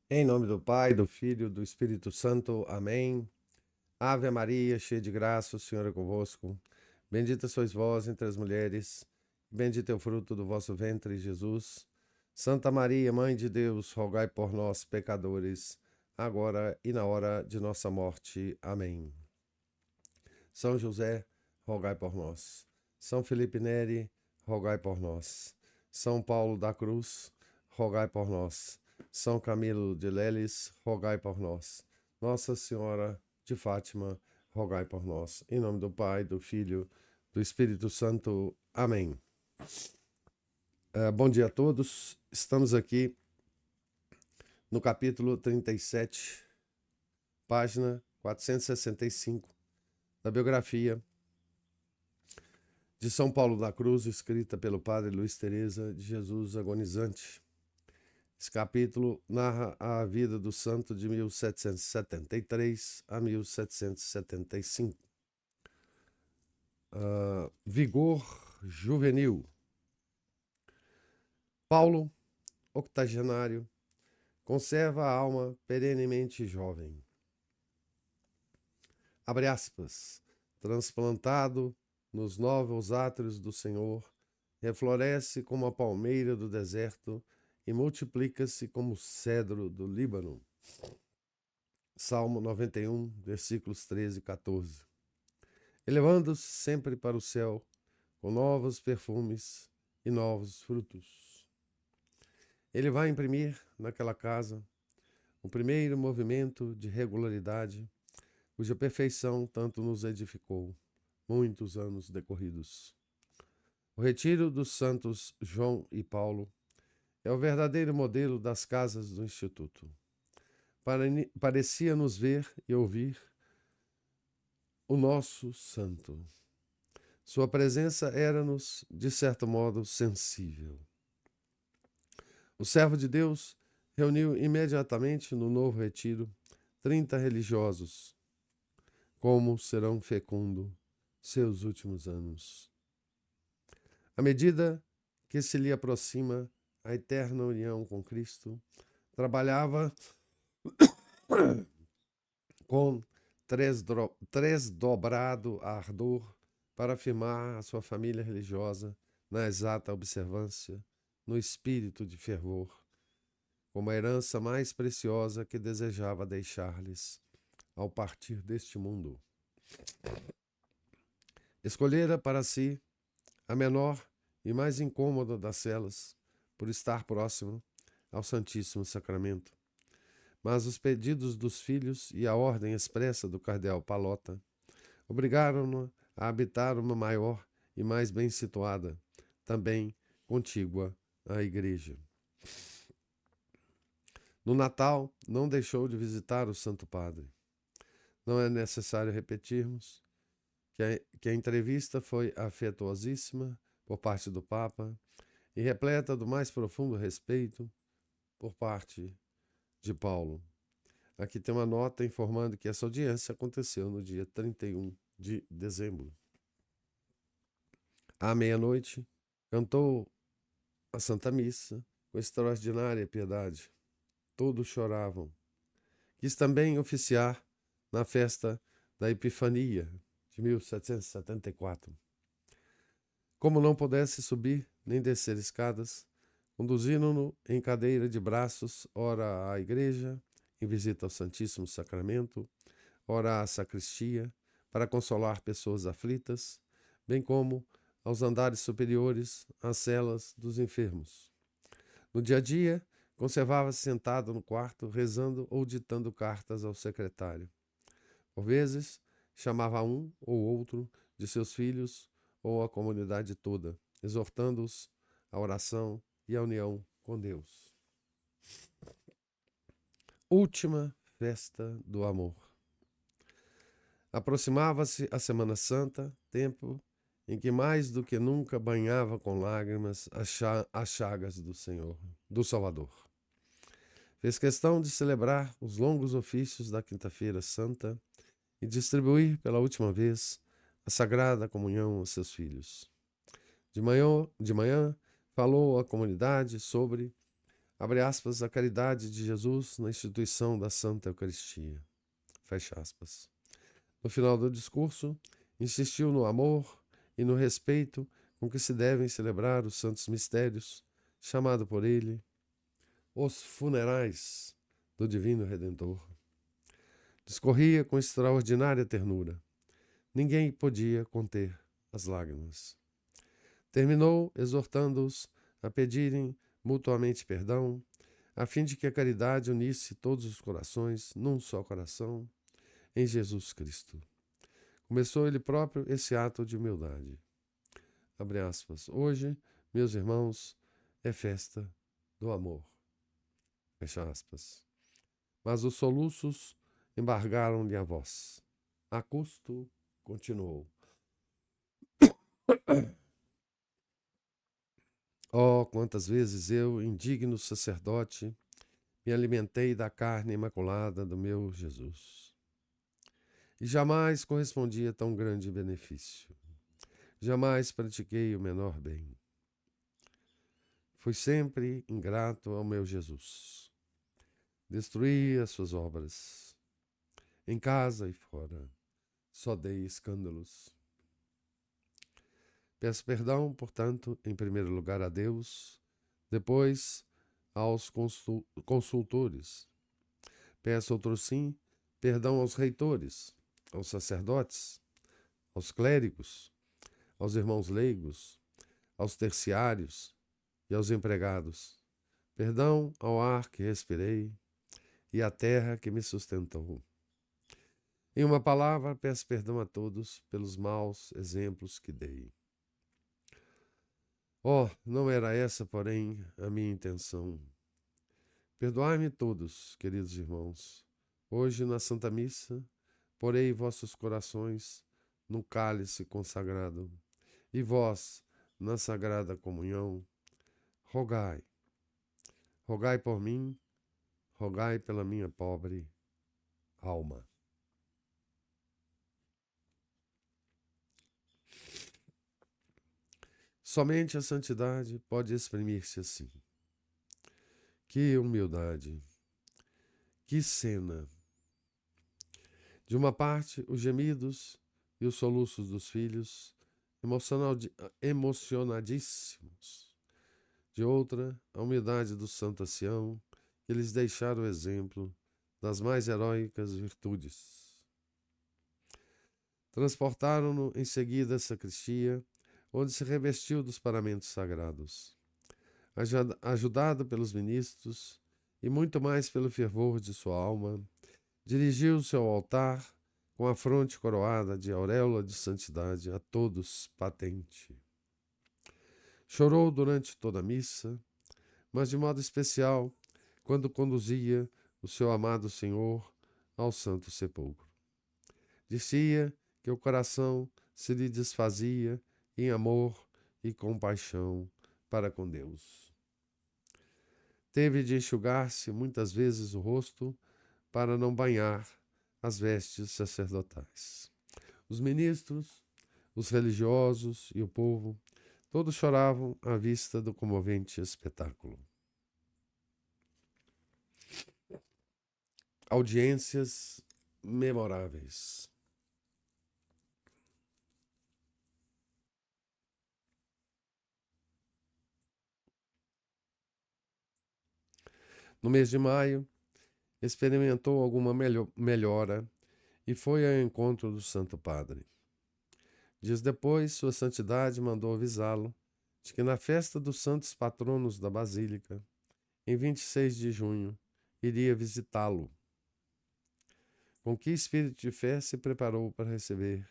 Em nome do Pai, do Filho, do Espírito Santo. Amém. Ave Maria, cheia de graça, o Senhor é convosco. Bendita sois vós entre as mulheres, bendito é o fruto do vosso ventre, Jesus. Santa Maria, Mãe de Deus, rogai por nós, pecadores, agora e na hora de nossa morte. Amém. São José, rogai por nós. São Felipe Neri, rogai por nós. São Paulo da Cruz, rogai por nós. São Camilo de Leles, rogai por nós. Nossa Senhora de Fátima, rogai por nós. Em nome do Pai, do Filho, do Espírito Santo. Amém. Bom dia a todos. Estamos aqui no capítulo 37, página 465 da biografia de São Paulo da Cruz, escrita pelo padre Luiz Teresa de Jesus agonizante. Esse capítulo narra a vida do santo de 1773 a 1775. Vigor juvenil. Paulo, octogenário, conserva a alma perenemente jovem. Abre aspas. Transplantado nos novos átrios do Senhor, refloresce como a palmeira do deserto e multiplica-se como o cedro do Líbano. Salmo 91, versículos 13 e 14. Elevando-se sempre para o céu, com novos perfumes e novos frutos. Ele vai imprimir naquela casa o primeiro movimento de regularidade, cuja perfeição tanto nos edificou, muitos anos decorridos. O retiro dos santos João e Paulo é o verdadeiro modelo das casas do Instituto. Parecia-nos ver e ouvir o nosso santo. Sua presença era-nos, de certo modo, sensível. O servo de Deus reuniu imediatamente no novo retiro 30 religiosos. Como serão fecundos seus últimos anos. À medida que se lhe aproxima a eterna união com Cristo, trabalhava com tresdobrado ardor para afirmar a sua família religiosa na exata observância, no espírito de fervor, como a herança mais preciosa que desejava deixar-lhes ao partir deste mundo. Escolhera para si a menor e mais incômoda das celas, por estar próximo ao Santíssimo Sacramento. Mas os pedidos dos filhos e a ordem expressa do cardeal Pallotta obrigaram-no a habitar uma maior e mais bem situada, também contígua à igreja. No Natal, não deixou de visitar o Santo Padre. Não é necessário repetirmos que a entrevista foi afetuosíssima por parte do Papa e repleta do mais profundo respeito por parte de Paulo. Aqui tem uma nota informando que essa audiência aconteceu no dia 31 de dezembro. À meia-noite, cantou a Santa Missa com extraordinária piedade. Todos choravam. Quis também oficiar na festa da Epifania de 1774. Como não pudesse subir nem descer escadas, conduziram-no em cadeira de braços, ora à igreja, em visita ao Santíssimo Sacramento, ora à sacristia, para consolar pessoas aflitas, bem como aos andares superiores, às celas dos enfermos. No dia a dia, conservava-se sentado no quarto, rezando ou ditando cartas ao secretário. Por vezes, chamava um ou outro de seus filhos ou a comunidade toda, exortando-os à oração e à união com Deus. Última festa do amor. Aproximava-se a Semana Santa, tempo em que mais do que nunca banhava com lágrimas as chagas do Senhor, do Salvador. Fez questão de celebrar os longos ofícios da Quinta-feira Santa e distribuir pela última vez a Sagrada Comunhão aos seus filhos. De manhã falou à comunidade sobre abre aspas, a caridade de Jesus na instituição da Santa Eucaristia, fecha aspas. No final do discurso, insistiu no amor e no respeito com que se devem celebrar os santos mistérios, chamado por ele os funerais do Divino Redentor. Discorria com extraordinária ternura. Ninguém podia conter as lágrimas. Terminou exortando-os a pedirem mutuamente perdão, a fim de que a caridade unisse todos os corações num só coração, em Jesus Cristo. Começou ele próprio esse ato de humildade. Abre aspas. Hoje, meus irmãos, é festa do amor. Fecha aspas. Mas os soluços embargaram-lhe a voz. A custo, continuou. Oh, quantas vezes eu, indigno sacerdote, me alimentei da carne imaculada do meu Jesus. E jamais correspondi a tão grande benefício. Jamais pratiquei o menor bem. Fui sempre ingrato ao meu Jesus. Destruí as suas obras. Em casa e fora, só dei escândalos. Peço perdão, portanto, em primeiro lugar a Deus, depois aos consultores. Peço outro sim, perdão aos reitores, aos sacerdotes, aos clérigos, aos irmãos leigos, aos terciários e aos empregados. Perdão ao ar que respirei e à terra que me sustentou. Em uma palavra, peço perdão a todos pelos maus exemplos que dei. Oh, não era essa, porém, a minha intenção. Perdoai-me todos, queridos irmãos. Hoje, na Santa Missa, porei vossos corações no cálice consagrado, e vós, na Sagrada Comunhão, rogai. Rogai por mim, rogai pela minha pobre alma. Somente a santidade pode exprimir-se assim. Que humildade! Que cena! De uma parte, os gemidos e os soluços dos filhos, emocionadíssimos. De outra, a humildade do santo ancião, que lhes deixara o exemplo das mais heróicas virtudes. Transportaram-no em seguida à sacristia, onde se revestiu dos paramentos sagrados. Ajudado pelos ministros e muito mais pelo fervor de sua alma, dirigiu-se ao altar com a fronte coroada de auréola de santidade a todos patente. Chorou durante toda a missa, mas de modo especial quando conduzia o seu amado Senhor ao Santo Sepulcro. Dizia que o coração se lhe desfazia em amor e compaixão para com Deus. Teve de enxugar-se muitas vezes o rosto para não banhar as vestes sacerdotais. Os ministros, os religiosos e o povo, todos choravam à vista do comovente espetáculo. Audiências memoráveis. No mês de maio, experimentou alguma melhora e foi ao encontro do Santo Padre. Dias depois, Sua Santidade mandou avisá-lo de que na festa dos santos patronos da Basílica, em 26 de junho, iria visitá-lo. Com que espírito de fé se preparou para receber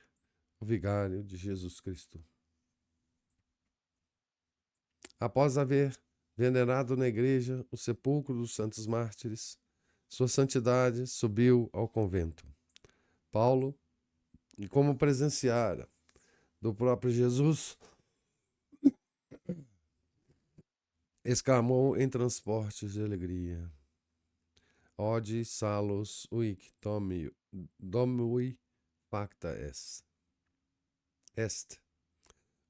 o vigário de Jesus Cristo. Após haver venerado na igreja o sepulcro dos santos mártires, Sua Santidade subiu ao convento. Paulo, e como presenciara do próprio Jesus, exclamou em transportes de alegria: Ode salus uic domui facta est.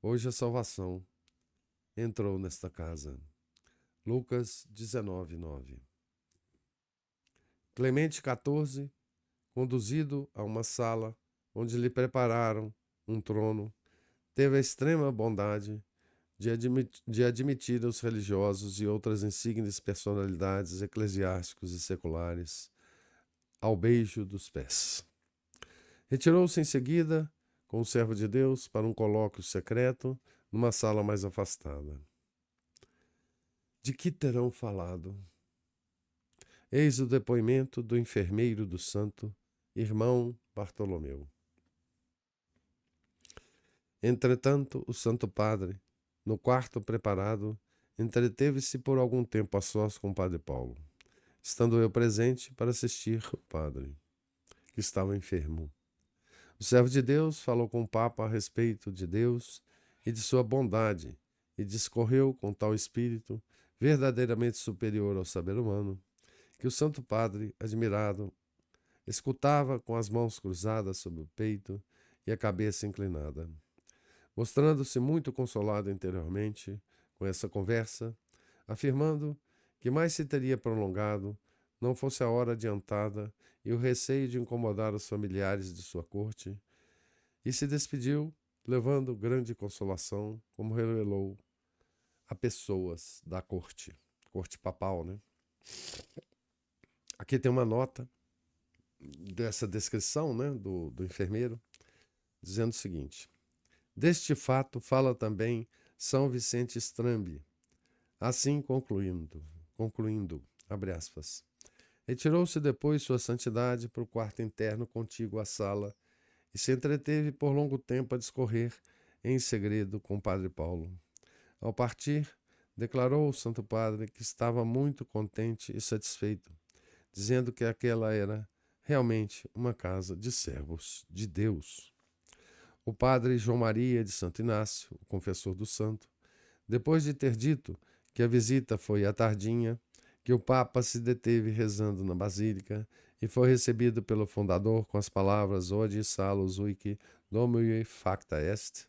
Hoje a salvação entrou nesta casa. Lucas 19:9. Clemente XIV, conduzido a uma sala onde lhe prepararam um trono, teve a extrema bondade de admitir os religiosos e outras insígnias personalidades eclesiásticos e seculares ao beijo dos pés. Retirou-se em seguida com o servo de Deus para um colóquio secreto numa sala mais afastada. De que terão falado? Eis o depoimento do enfermeiro do santo, irmão Bartolomeu. Entretanto, o Santo Padre, no quarto preparado, entreteve-se por algum tempo a sós com o Padre Paulo, estando eu presente para assistir o padre, que estava enfermo. O servo de Deus falou com o Papa a respeito de Deus e de sua bondade, e discorreu com tal espírito, verdadeiramente superior ao saber humano, que o Santo Padre, admirado, escutava com as mãos cruzadas sobre o peito e a cabeça inclinada. Mostrando-se muito consolado interiormente com essa conversa, afirmando que mais se teria prolongado, não fosse a hora adiantada e o receio de incomodar os familiares de sua corte, e se despediu, levando grande consolação, como revelou a pessoas da corte papal, né? Aqui tem uma nota dessa descrição, né, do enfermeiro, dizendo o seguinte: deste fato fala também São Vicente Strambi, assim concluindo, abre aspas, retirou-se depois sua santidade para o quarto interno contíguo à sala e se entreteve por longo tempo a discorrer em segredo com o Padre Paulo. Ao partir, declarou o Santo Padre que estava muito contente e satisfeito, dizendo que aquela era realmente uma casa de servos de Deus. O padre João Maria de Santo Inácio, o confessor do santo, depois de ter dito que a visita foi à tardinha, que o Papa se deteve rezando na Basílica e foi recebido pelo fundador com as palavras Odi salus uique domini facta est,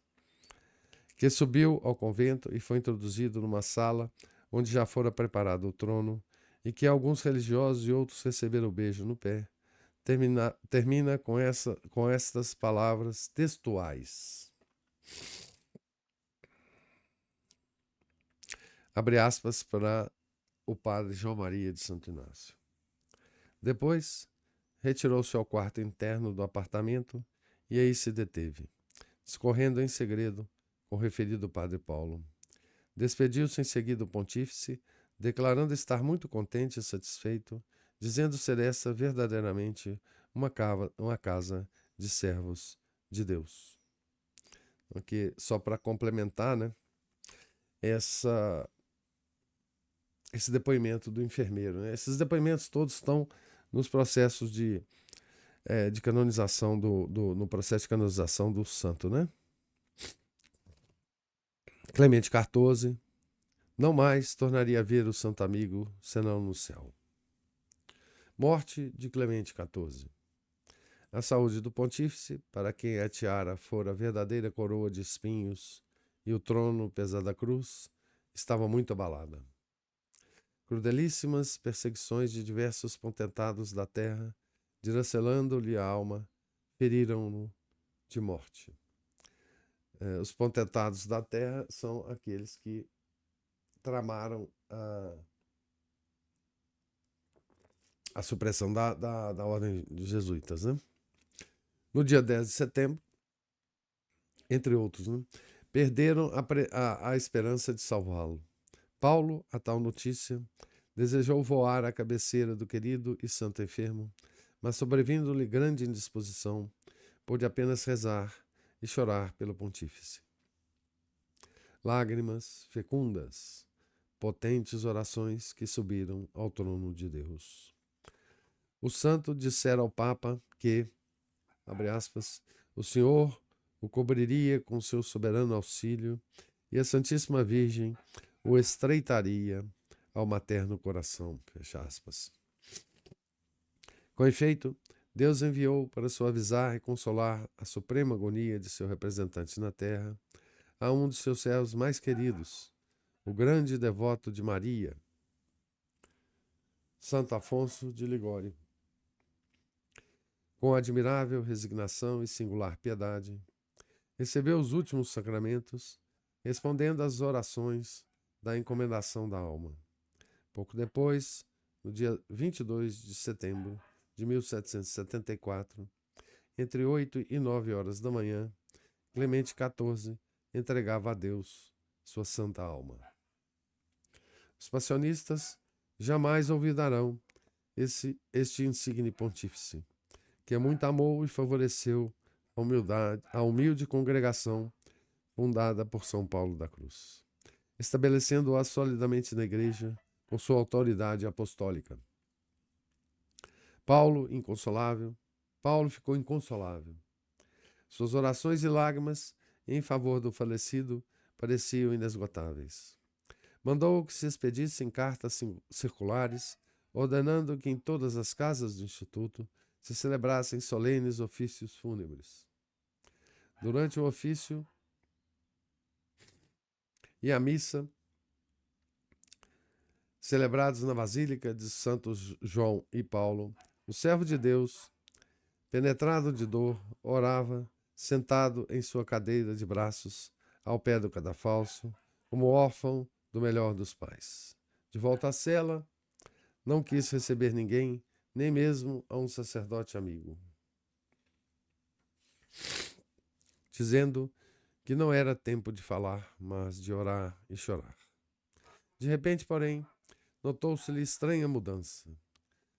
que subiu ao convento e foi introduzido numa sala onde já fora preparado o trono e que alguns religiosos e outros receberam o beijo no pé, termina com estas palavras textuais. Abre aspas para o padre João Maria de Santo Inácio. Depois, retirou-se ao quarto interno do apartamento e aí se deteve, discorrendo em segredo com o referido padre Paulo. Despediu-se em seguida o pontífice, declarando estar muito contente e satisfeito, dizendo ser essa verdadeiramente uma casa de servos de Deus. Aqui, só para complementar, né, esse depoimento do enfermeiro. Né? Esses depoimentos todos estão nos processos de canonização, no processo de canonização do santo. Né? Clemente XIV não mais tornaria a ver o santo amigo senão no céu. Morte de Clemente XIV. A saúde do pontífice, para quem a tiara fora a verdadeira coroa de espinhos e o trono pesada cruz, estava muito abalada. Crudelíssimas perseguições de diversos potentados da terra, dilacerando-lhe a alma, feriram-no de morte. Os potentados da terra são aqueles que tramaram a supressão da ordem dos jesuítas. Né? No dia 10 de setembro, entre outros, né, perderam a esperança de salvá-lo. Paulo, a tal notícia, desejou voar à cabeceira do querido e santo enfermo, mas sobrevindo-lhe grande indisposição, pôde apenas rezar e chorar pelo pontífice. Lágrimas fecundas, potentes orações que subiram ao trono de Deus. O santo dissera ao Papa que, abre aspas, o Senhor o cobriria com seu soberano auxílio e a Santíssima Virgem o estreitaria ao materno coração, fecha aspas. Com efeito, Deus enviou para suavizar e consolar a suprema agonia de seu representante na terra a um de seus servos mais queridos, o grande devoto de Maria, Santo Afonso de Ligório. Com admirável resignação e singular piedade, recebeu os últimos sacramentos, respondendo às orações da encomendação da alma. Pouco depois, no dia 22 de setembro de 1774, entre 8 e 9 horas da manhã, Clemente XIV entregava a Deus sua santa alma. Os passionistas jamais olvidarão este insigne pontífice, que muito amou e favoreceu a humilde congregação fundada por São Paulo da Cruz, estabelecendo-a solidamente na Igreja com sua autoridade apostólica. Paulo ficou inconsolável. Suas orações e lágrimas em favor do falecido pareciam inesgotáveis. Mandou que se expedissem cartas circulares, ordenando que em todas as casas do Instituto se celebrassem solenes ofícios fúnebres. Durante o ofício e a missa, celebrados na Basílica de Santos João e Paulo, o servo de Deus, penetrado de dor, orava, sentado em sua cadeira de braços, ao pé do cadafalso, como órfão do melhor dos pais. De volta à cela, não quis receber ninguém, nem mesmo a um sacerdote amigo, dizendo que não era tempo de falar, mas de orar e chorar. De repente, porém, notou-se-lhe estranha mudança.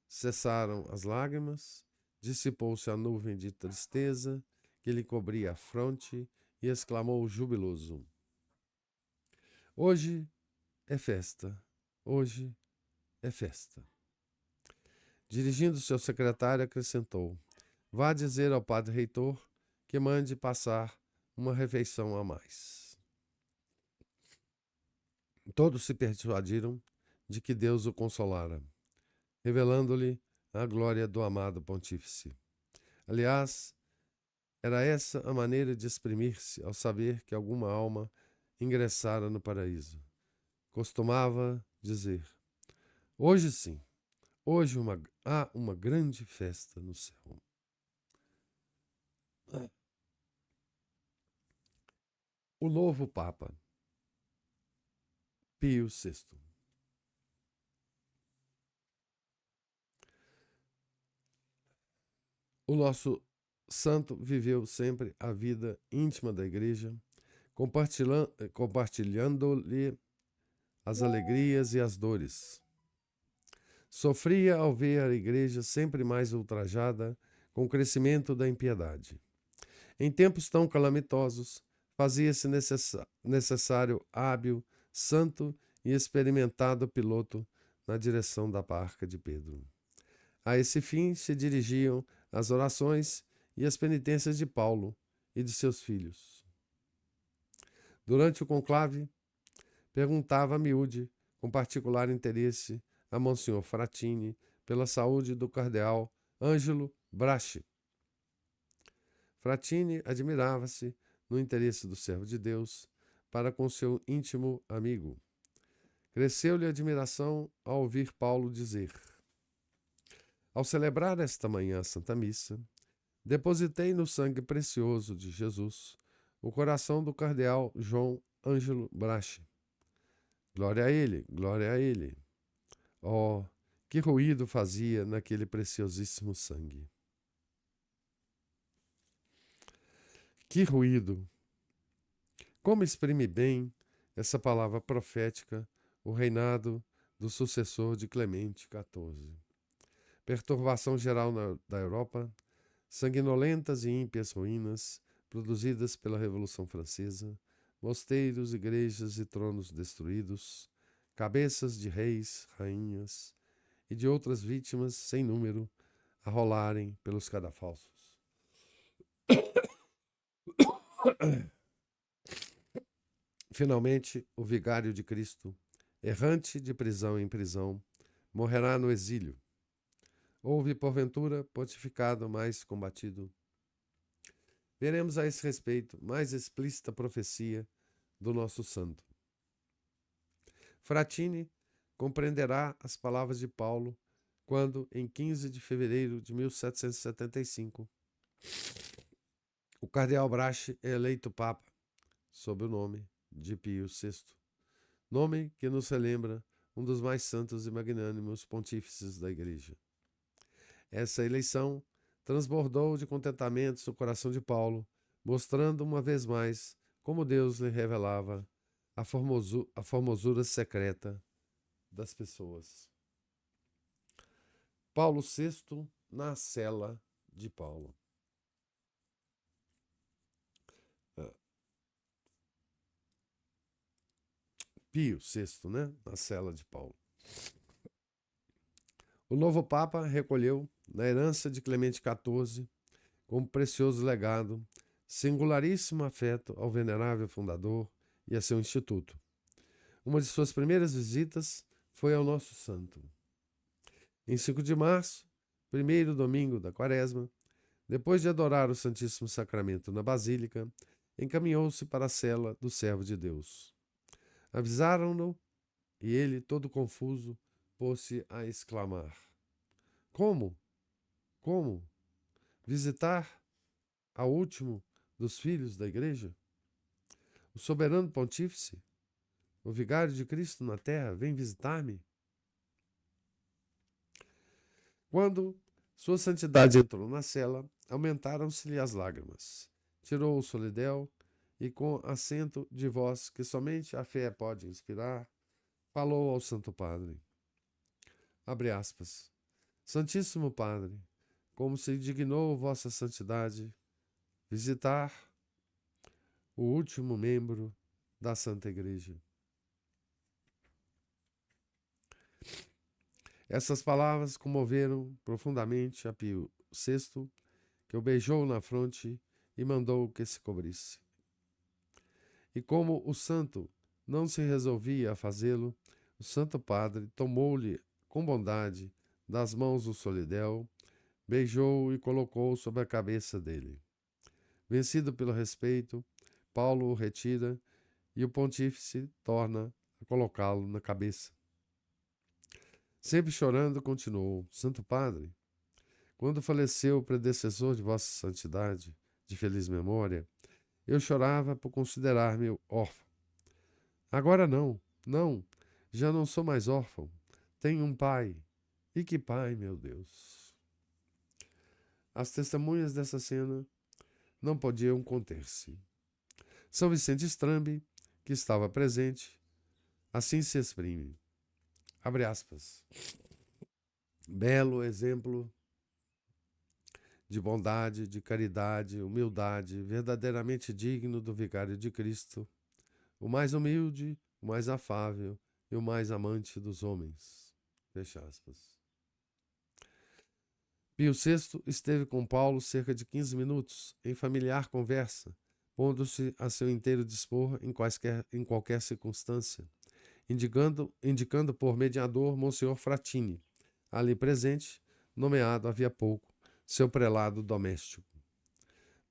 Cessaram as lágrimas, dissipou-se a nuvem de tristeza que lhe cobria a fronte e exclamou jubiloso: Hoje é festa, hoje é festa. Dirigindo-se ao secretário, acrescentou: Vá dizer ao padre reitor que mande passar uma refeição a mais. Todos se persuadiram de que Deus o consolara, revelando-lhe a glória do amado pontífice. Aliás, era essa a maneira de exprimir-se ao saber que alguma alma ingressara no paraíso. Costumava dizer: Hoje sim, hoje há uma grande festa no céu. O novo Papa, Pio VI. O nosso santo viveu sempre a vida íntima da Igreja, compartilhando-lhe as alegrias e as dores. Sofria ao ver a Igreja sempre mais ultrajada com o crescimento da impiedade. Em tempos tão calamitosos, fazia-se necessário hábil, santo e experimentado piloto na direção da barca de Pedro. A esse fim se dirigiam as orações e as penitências de Paulo e de seus filhos. Durante o conclave, perguntava a miúde, com particular interesse, a Monsenhor Frattini pela saúde do cardeal Ângelo Braschi. Frattini admirava-se no interesse do servo de Deus para com seu íntimo amigo. Cresceu-lhe a admiração ao ouvir Paulo dizer: Ao celebrar esta manhã a Santa Missa, depositei no sangue precioso de Jesus o coração do cardeal João Ângelo Braschi. Glória a ele, glória a ele. Oh, que ruído fazia naquele preciosíssimo sangue! Que ruído! Como exprime bem essa palavra profética o reinado do sucessor de Clemente XIV. Perturbação geral da Europa, sanguinolentas e ímpias ruínas produzidas pela Revolução Francesa, mosteiros, igrejas e tronos destruídos, cabeças de reis, rainhas e de outras vítimas sem número a rolarem pelos cadafalsos. Finalmente, o vigário de Cristo, errante de prisão em prisão, morrerá no exílio. Houve, porventura, pontificado mais combatido? Veremos a esse respeito mais explícita profecia do nosso santo. Frattini compreenderá as palavras de Paulo quando, em 15 de fevereiro de 1775, o cardeal Brache é eleito Papa, sob o nome de Pio VI, nome que nos relembra um dos mais santos e magnânimos pontífices da Igreja. Essa eleição transbordou de contentamento no coração de Paulo, mostrando uma vez mais como Deus lhe revelava a formosura secreta das pessoas. Paulo VI na cela de Paulo. Pio VI, né? Na cela de Paulo. O novo Papa recolheu, na herança de Clemente XIV, como precioso legado, singularíssimo afeto ao venerável fundador e a seu instituto. Uma de suas primeiras visitas foi ao nosso santo. Em 5 de março, primeiro domingo da Quaresma, depois de adorar o Santíssimo Sacramento na Basílica, encaminhou-se para a cela do servo de Deus. Avisaram-no e ele, todo confuso, pôs-se a exclamar: Como? Como? Visitar ao último dos filhos da Igreja? O soberano pontífice, o vigário de Cristo na terra, vem visitar-me? Quando Sua Santidade entrou na cela, aumentaram-se-lhe as lágrimas. Tirou o solidel e, com acento de voz que somente a fé pode inspirar, falou ao Santo Padre. Abre aspas. Santíssimo Padre, como se dignou Vossa Santidade visitar o último membro da Santa Igreja. Essas palavras comoveram profundamente a Pio VI, que o beijou na fronte e mandou que se cobrisse. E como o santo não se resolvia a fazê-lo, o Santo Padre tomou-lhe com bondade das mãos o solidel, beijou-o e colocou sobre a cabeça dele. Vencido pelo respeito, Paulo o retira e o pontífice torna a colocá-lo na cabeça. Sempre chorando, continuou: Santo Padre, quando faleceu o predecessor de Vossa Santidade, de feliz memória, eu chorava por considerar-me órfão. Agora não, já não sou mais órfão. Tenho um pai. E que pai, meu Deus! As testemunhas dessa cena não podiam conter-se. São Vicente Strambi, que estava presente, assim se exprime. Abre aspas. Belo exemplo de bondade, de caridade, humildade, verdadeiramente digno do vigário de Cristo, o mais humilde, o mais afável e o mais amante dos homens. Fecha aspas. Pio VI esteve com Paulo cerca de 15 minutos, em familiar conversa, pondo-se a seu inteiro dispor em qualquer circunstância, indicando por mediador Monsenhor Fratini, ali presente, nomeado havia pouco, seu prelado doméstico.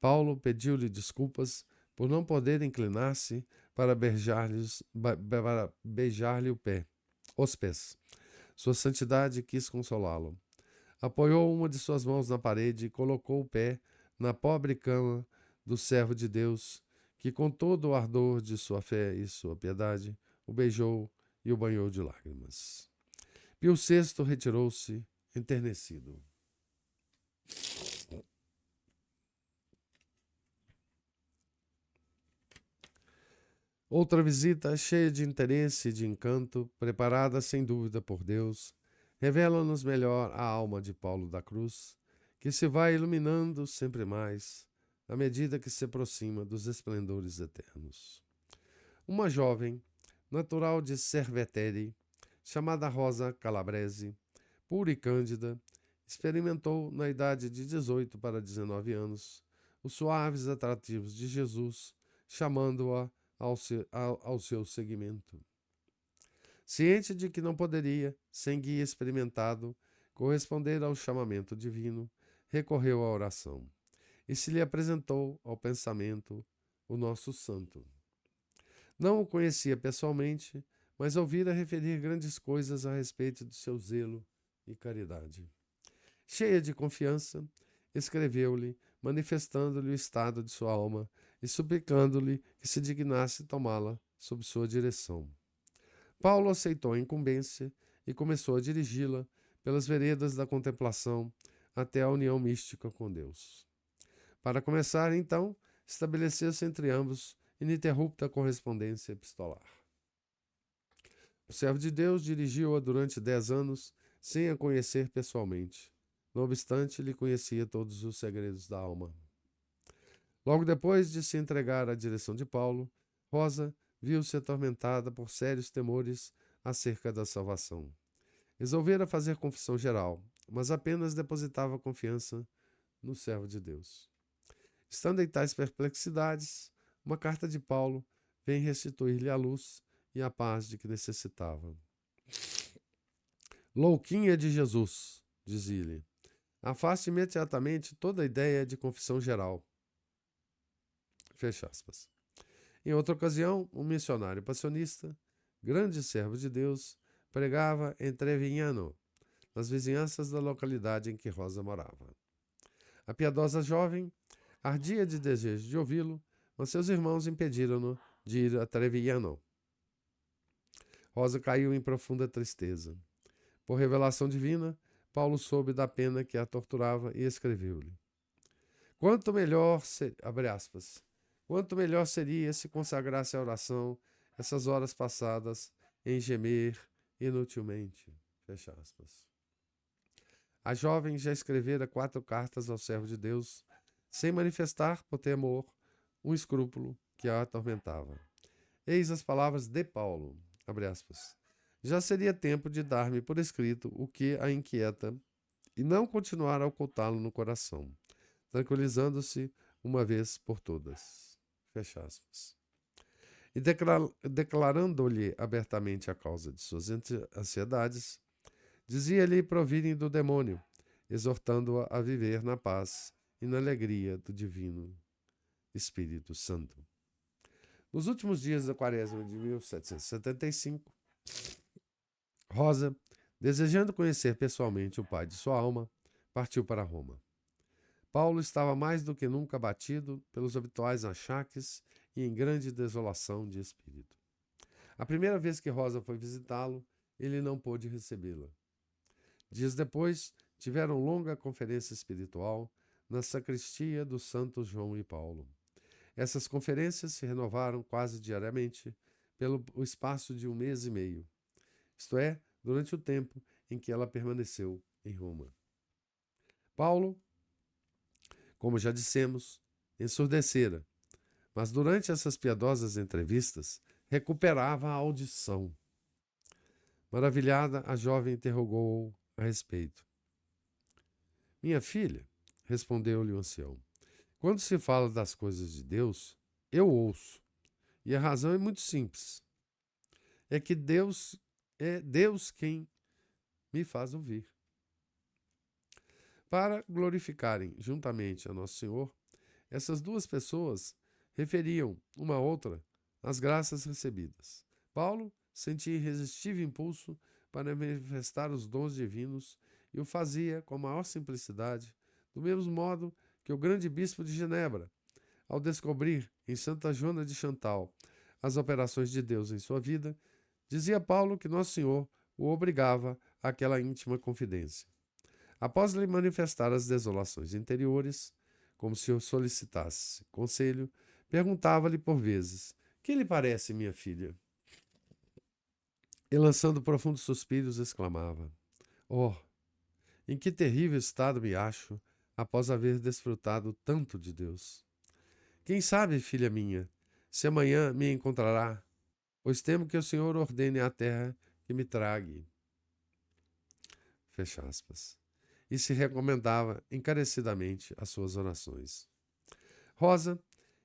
Paulo pediu-lhe desculpas por não poder inclinar-se para beijar-lhe os pés. Sua Santidade quis consolá-lo. Apoiou uma de suas mãos na parede e colocou o pé na pobre cama do servo de Deus, que, com todo o ardor de sua fé e sua piedade, o beijou e o banhou de lágrimas. Pio VI retirou-se enternecido. Outra visita cheia de interesse e de encanto, preparada sem dúvida por Deus, revela-nos melhor a alma de Paulo da Cruz, que se vai iluminando sempre mais à medida que se aproxima dos esplendores eternos. Uma jovem, natural de Cerveteri, chamada Rosa Calabrese, pura e cândida, experimentou na idade de 18 para 19 anos os suaves atrativos de Jesus, chamando-a ao seu seguimento. Ciente de que não poderia, sem guia experimentado, corresponder ao chamamento divino, recorreu à oração e se lhe apresentou ao pensamento o nosso santo. Não o conhecia pessoalmente, mas ouvira referir grandes coisas a respeito de seu zelo e caridade. Cheia de confiança, escreveu-lhe, manifestando-lhe o estado de sua alma e suplicando-lhe que se dignasse tomá-la sob sua direção. Paulo aceitou a incumbência e começou a dirigi-la pelas veredas da contemplação até a união mística com Deus. Para começar, então, estabeleceu-se entre ambos ininterrupta correspondência epistolar. O servo de Deus dirigiu-a durante 10 anos, sem a conhecer pessoalmente. Não obstante, lhe conhecia todos os segredos da alma. Logo depois de se entregar à direção de Paulo, Rosa viu-se atormentada por sérios temores acerca da salvação. Resolvera fazer confissão geral, mas apenas depositava confiança no servo de Deus. Estando em tais perplexidades, uma carta de Paulo vem restituir-lhe a luz e a paz de que necessitava. Louquinha de Jesus, dizia-lhe, afaste imediatamente toda a ideia de confissão geral. Fecha aspas. Em outra ocasião, um missionário passionista, grande servo de Deus, pregava em Trevignano, nas vizinhanças da localidade em que Rosa morava. A piedosa jovem ardia de desejo de ouvi-lo, mas seus irmãos impediram-no de ir a Trevignano. Rosa caiu em profunda tristeza. Por revelação divina, Paulo soube da pena que a torturava e escreveu-lhe: Quanto melhor seria se consagrasse à oração essas horas passadas em gemer inutilmente. Fecha aspas. A jovem já escrevera 4 cartas ao servo de Deus, sem manifestar, por temor, um escrúpulo que a atormentava. Eis as palavras de Paulo, abre aspas. Já seria tempo de dar-me por escrito o que a inquieta e não continuar a ocultá-lo no coração, tranquilizando-se uma vez por todas. Fecha aspas. E declarando-lhe abertamente a causa de suas ansiedades, dizia-lhe provirem do demônio, exortando-a a viver na paz e na alegria do divino Espírito Santo. Nos últimos dias da quaresma de 1775, Rosa, desejando conhecer pessoalmente o pai de sua alma, partiu para Roma. Paulo estava mais do que nunca abatido pelos habituais achaques e em grande desolação de espírito. A primeira vez que Rosa foi visitá-lo, ele não pôde recebê-la. Dias depois, tiveram longa conferência espiritual na sacristia dos santos João e Paulo. Essas conferências se renovaram quase diariamente pelo espaço de 1 mês e meio, isto é, durante o tempo em que ela permaneceu em Roma. Paulo, como já dissemos, ensurdecera, mas durante essas piedosas entrevistas recuperava a audição. Maravilhada, a jovem interrogou-o a respeito. Minha filha, respondeu-lhe o ancião, quando se fala das coisas de Deus, eu ouço. E a razão é muito simples. É que é Deus quem me faz ouvir. Para glorificarem juntamente a Nosso Senhor, essas duas pessoas referiam uma à outra as graças recebidas. Paulo sentia irresistível impulso para manifestar os dons divinos e o fazia com a maior simplicidade, do mesmo modo que o grande bispo de Genebra, ao descobrir em Santa Joana de Chantal as operações de Deus em sua vida, dizia a Paulo que Nosso Senhor o obrigava àquela íntima confidência. Após lhe manifestar as desolações interiores, como se eu solicitasse conselho, perguntava-lhe por vezes: que lhe parece, minha filha? E lançando profundos suspiros, exclamava: Oh, em que terrível estado me acho após haver desfrutado tanto de Deus! Quem sabe, filha minha, se amanhã me encontrará, pois temo que o Senhor ordene à terra que me trague. Fecha aspas. E se recomendava encarecidamente as suas orações. Rosa,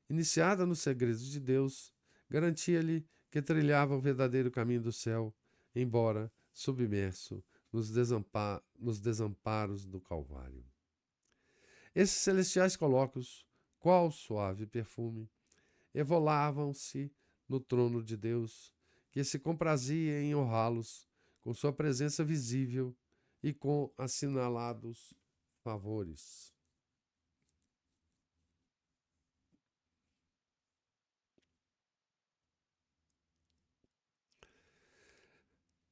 iniciada nos segredos de Deus, garantia-lhe que trilhava o verdadeiro caminho do céu, embora submerso nos desamparos do Calvário. Esses celestiais colóquios, qual suave perfume, evolavam-se no trono de Deus, que se comprazia em honrá-los com sua presença visível e com assinalados favores.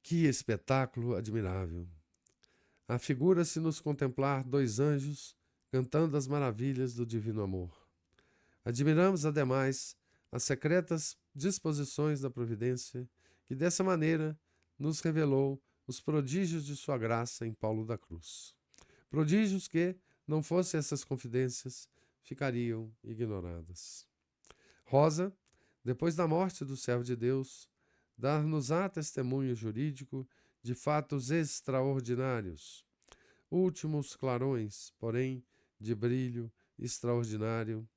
Que espetáculo admirável! Afigura-se nos contemplar dois anjos cantando as maravilhas do divino amor. Admiramos, ademais, as secretas disposições da providência, que dessa maneira nos revelou os prodígios de sua graça em Paulo da Cruz. Prodígios que, não fossem essas confidências, ficariam ignoradas. Rosa, depois da morte do servo de Deus, dar-nos-á testemunho jurídico de fatos extraordinários, últimos clarões, porém, de brilho extraordinário,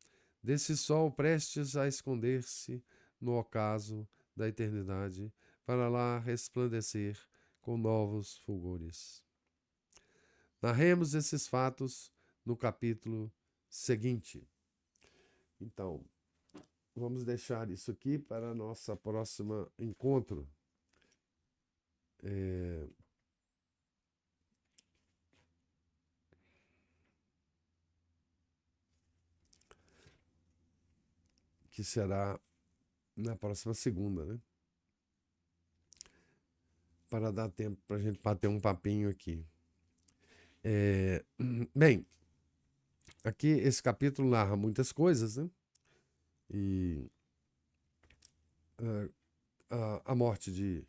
desse sol prestes a esconder-se no ocaso da eternidade, para lá resplandecer com novos fulgores. Narremos esses fatos no capítulo seguinte. Então, vamos deixar isso aqui para nossa próxima encontro. Que será na próxima segunda, né? Para dar tempo para a gente bater um papinho aqui. Bem, aqui esse capítulo narra muitas coisas, né? E a morte de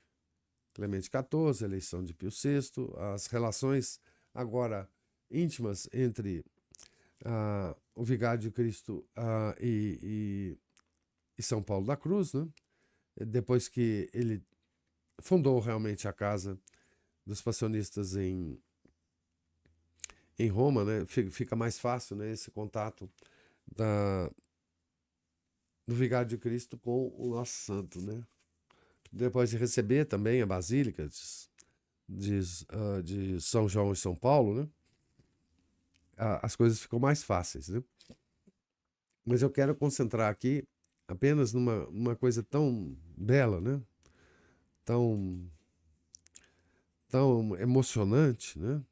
Clemente XIV, a eleição de Pio VI, as relações agora íntimas entre o Vigário de Cristo e São Paulo da Cruz, né? Depois que ele fundou realmente a casa dos passionistas em Roma, né? Fica mais fácil, né, esse contato do Vigário de Cristo com o nosso santo, né? Depois de receber também a Basílica de São João e São Paulo, né? As coisas ficam mais fáceis, né? Mas eu quero concentrar aqui apenas numa coisa tão bela, né? Tão emocionante, né?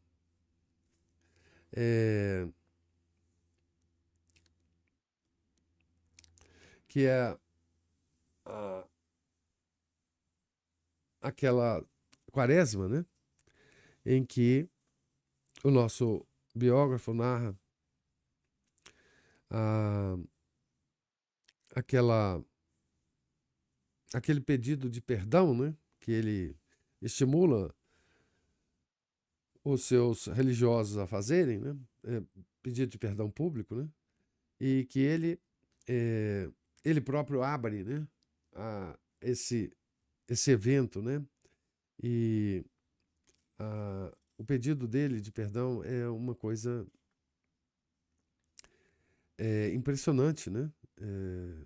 Que é aquela quaresma, né? Em que o nosso biógrafo narra aquele pedido de perdão, né? Que ele estimula os seus religiosos a fazerem, né? Pedido de perdão público, né? E que ele próprio abre, né? Esse evento, né? E o pedido dele de perdão é uma coisa impressionante, né?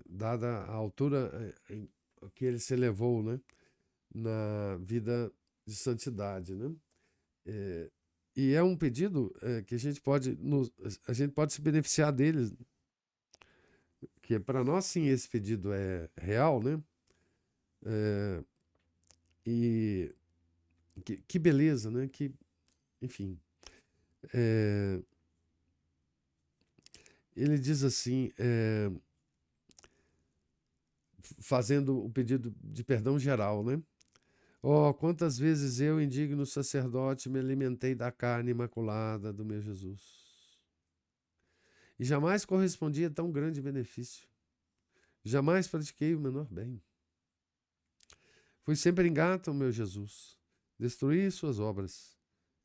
Dada a altura que ele se elevou, né? Na vida de santidade, né? E é um pedido que a gente pode se beneficiar dele, que para nós sim esse pedido é real, né? E que beleza, né? Que, enfim, ele diz assim, fazendo o pedido de perdão geral, né? Oh, quantas vezes eu, indigno sacerdote, me alimentei da carne imaculada do meu Jesus. E jamais correspondi a tão grande benefício. Jamais pratiquei o menor bem. Fui sempre ingrato ao meu Jesus. Destruí suas obras,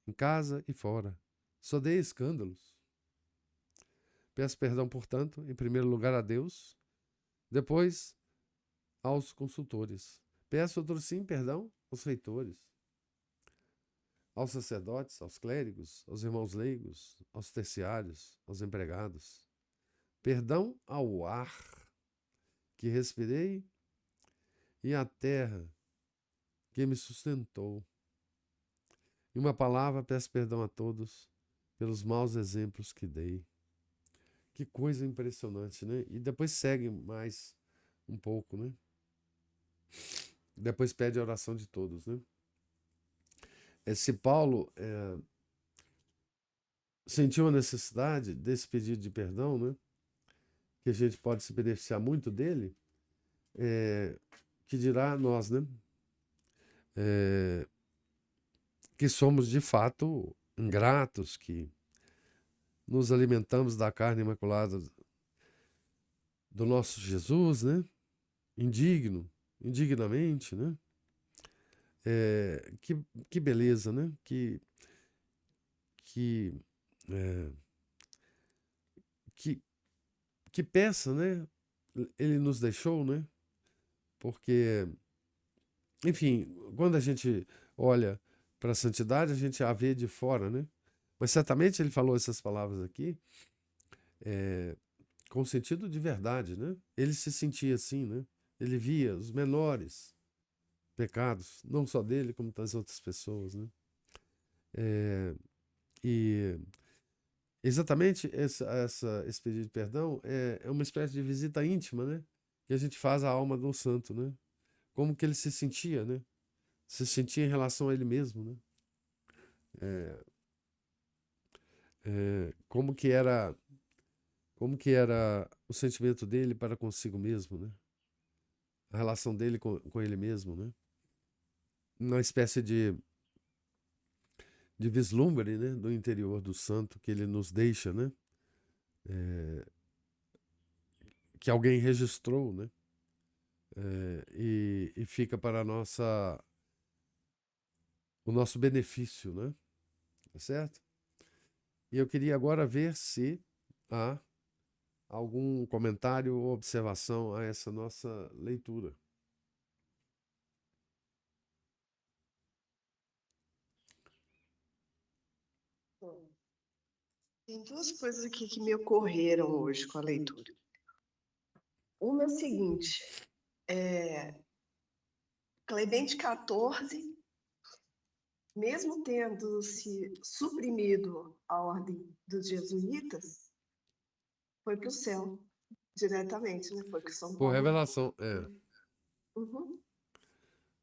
em casa e fora. Só dei escândalos. Peço perdão, portanto, em primeiro lugar a Deus, depois aos consultores. Peço outro sim perdão aos reitores, aos sacerdotes, aos clérigos, aos irmãos leigos, aos terciários, aos empregados. Perdão ao ar que respirei e à terra que me sustentou. Em uma palavra, peço perdão a todos pelos maus exemplos que dei. Que coisa impressionante, né? E depois segue mais um pouco, né? Depois pede a oração de todos, né? Esse Paulo sentiu a necessidade desse pedido de perdão, né? Que a gente pode se beneficiar muito dele, que dirá nós, né? Que somos de fato ingratos, que nos alimentamos da carne imaculada do nosso Jesus, né? Indignamente, né? Que beleza, né? Que, é, que, que peça, né? Ele nos deixou, né? Porque, enfim, quando a gente olha para a santidade, a gente a vê de fora, né? Mas certamente ele falou essas palavras aqui com sentido de verdade, né? Ele se sentia assim, né? Ele via os menores pecados, não só dele, como das outras pessoas, né? E exatamente esse pedido de perdão é uma espécie de visita íntima, né? Que a gente faz à alma do santo, né? Como que ele se sentia, né? Se sentia em relação a ele mesmo, né? Como que era o sentimento dele para consigo mesmo, né? A relação dele com ele mesmo, né? Uma espécie de vislumbre, né? Do interior do santo que ele nos deixa, né? Que alguém registrou, né? E fica para o nosso benefício, né? Tá certo? E eu queria agora ver se há algum comentário ou observação a essa nossa leitura. Tem duas coisas aqui que me ocorreram hoje com a leitura. Uma é o seguinte, Clemente XIV, mesmo tendo se suprimido a ordem dos jesuítas, foi para o céu diretamente, né? Foi que São Por Paulo. revelação, Uhum.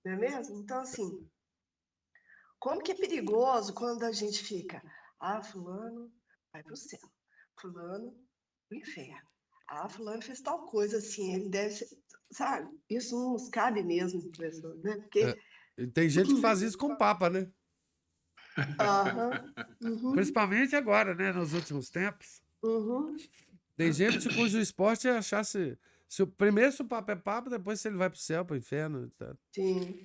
Não é mesmo? Então, assim, como que é perigoso quando a gente fica, fulano vai para o céu, fulano pro inferno. Fulano fez tal coisa, assim, ele deve ser, sabe? Isso não nos cabe mesmo, professor, né? Porque, E tem gente que faz isso com o Papa, né? Principalmente agora, né? Nos últimos tempos. Tem gente cujo esporte é achar se primeiro se o Papa é Papa, depois se ele vai para o céu, para o inferno, etc. Sim.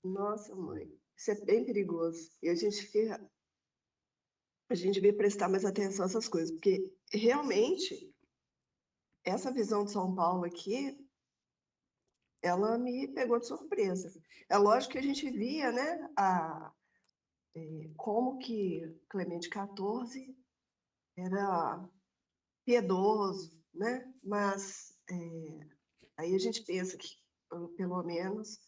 Nossa, mãe, isso é bem perigoso. E a gente devia prestar mais atenção a essas coisas, porque realmente essa visão de São Paulo aqui, ela me pegou de surpresa. É lógico que a gente via, né, como que Clemente XIV era piedoso, né? Mas aí a gente pensa que, pelo menos,